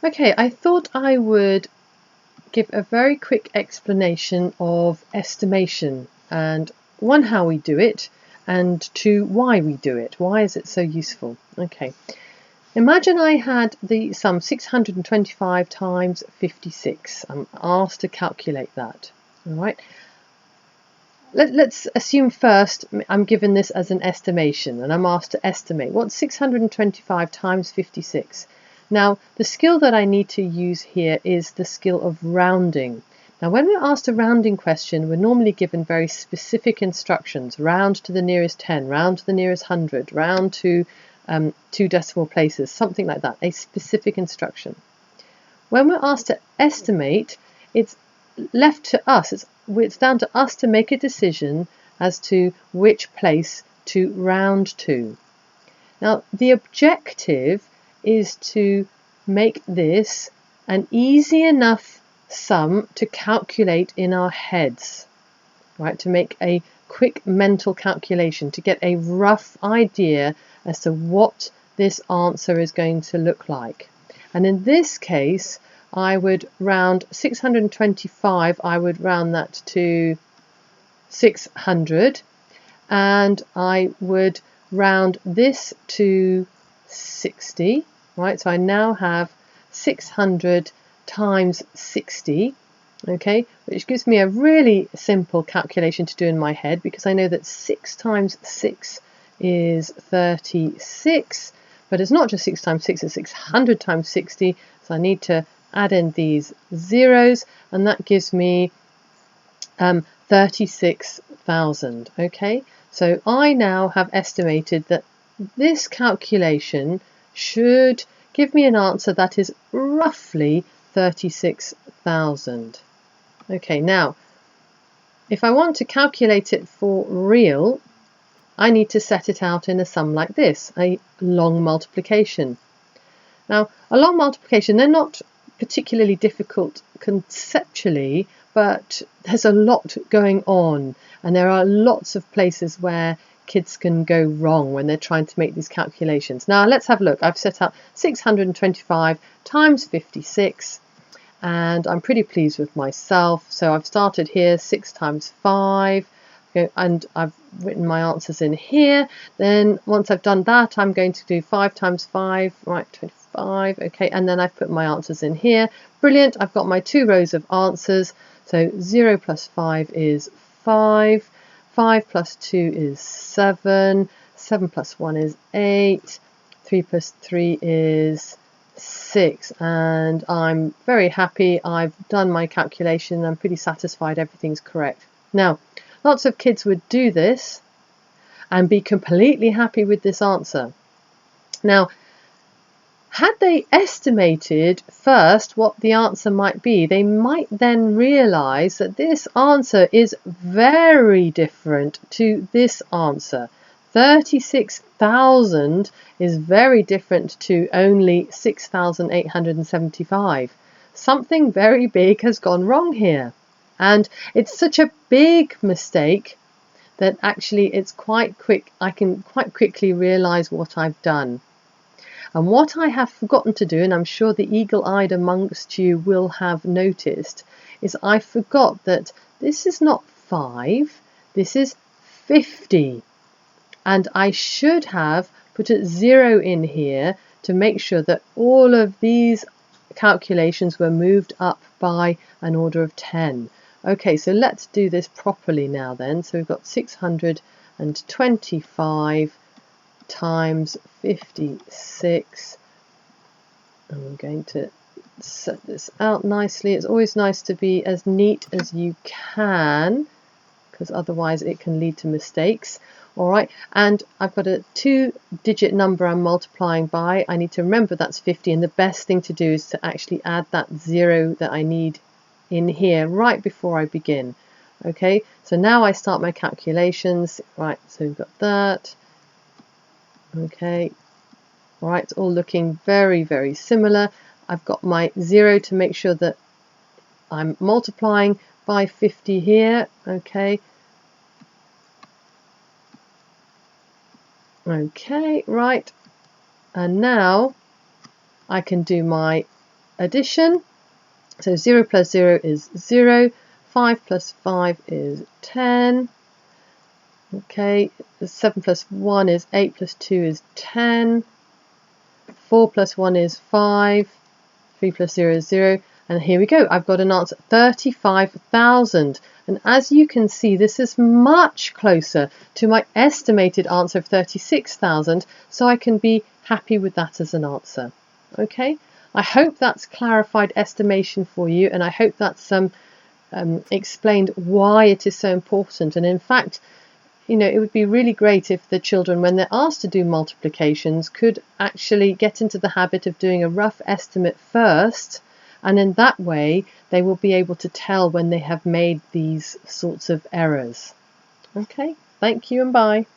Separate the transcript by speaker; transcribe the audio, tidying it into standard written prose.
Speaker 1: Okay, I thought I would give a very quick explanation of estimation, and one, how we do it, and two, why we do it. Why is it so useful? Okay, imagine I had the sum 625 times 56. I'm asked to calculate that. All right. Let's assume first I'm given this as an estimation, and I'm asked to estimate what's 625 times 56. Now, the skill that I need to use here is the skill of rounding. Now, when we're asked a rounding question, we're normally given very specific instructions: round to the nearest 10, round to the nearest 100, round to 2 decimal places, something like that, a specific instruction. When we're asked to estimate, it's left to us, it's down to us to make a decision as to which place to round to. Now, the objective is to make this an easy enough sum to calculate in our heads, right? To make a quick mental calculation, to get a rough idea as to what this answer is going to look like. And in this case, I would round 625, I would round that to 600, and I would round this to 60, right? So I now have 600 times 60, okay, which gives me a really simple calculation to do in my head, because I know that 6 times 6 is 36, but it's not just 6 times 6, it's 600 times 60, so I need to add in these zeros, and that gives me 36,000. Okay, so I now have estimated that this calculation should give me an answer that is roughly 36,000. Okay, now if I want to calculate it for real, I need to set it out in a sum like this, a long multiplication. Now, a long multiplication, they're not particularly difficult conceptually, but there's a lot going on, and there are lots of places where kids can go wrong when they're trying to make these calculations. Now, let's have a look. I've set up 625 times 56, and I'm pretty pleased with myself. So I've started here, 6 times 5, and I've written my answers in here. Then once I've done that, I'm going to do 5 times 5, right, 25. Okay, and then I've put my answers in here. Brilliant, I've got my 2 rows of answers. So 0 plus 5 is 5, 5 plus 2 is 7, 7 plus 1 is 8, 3 plus 3 is 6, and I'm very happy. I've done my calculation. I'm pretty satisfied everything's correct. Now, lots of kids would do this and be completely happy with this answer. Now, had they estimated first what the answer might be, they might then realize that this answer is very different to this answer. 36,000 is very different to only 6,875. Something very big has gone wrong here. And it's such a big mistake that actually it's quite quick. I can quite quickly realize what I've done. And what I have forgotten to do, and I'm sure the eagle-eyed amongst you will have noticed, is I forgot that this is not 5, this is 50. And I should have put a 0 in here to make sure that all of these calculations were moved up by an order of 10. Okay, so let's do this properly now then. So we've got 625 times 56, and we're going to set this out nicely. It's always nice to be as neat as you can, because otherwise it can lead to mistakes. All right, and I've got a 2-digit number I'm multiplying by. I need to remember that's 50, and the best thing to do is to actually add that 0 that I need in here right before I begin. Okay, so now I start my calculations. Right, so we've got that. Okay, all right, it's all looking very, very similar. I've got my 0 to make sure that I'm multiplying by 50 here. Okay. Okay, right. And now I can do my addition. So 0 plus 0 is 0, 5 plus 5 is 10. Okay, 7 plus 1 is 8 plus 2 is 10. 4 plus 1 is 5. 3 plus 0 is 0. And here we go. I've got an answer, 35,000. And as you can see, this is much closer to my estimated answer of 36,000. So I can be happy with that as an answer. Okay, I hope that's clarified estimation for you. And I hope that's explained why it is so important. And in fact, you know, it would be really great if the children, when they're asked to do multiplications, could actually get into the habit of doing a rough estimate first, and in that way they will be able to tell when they have made these sorts of errors. Okay, thank you and bye.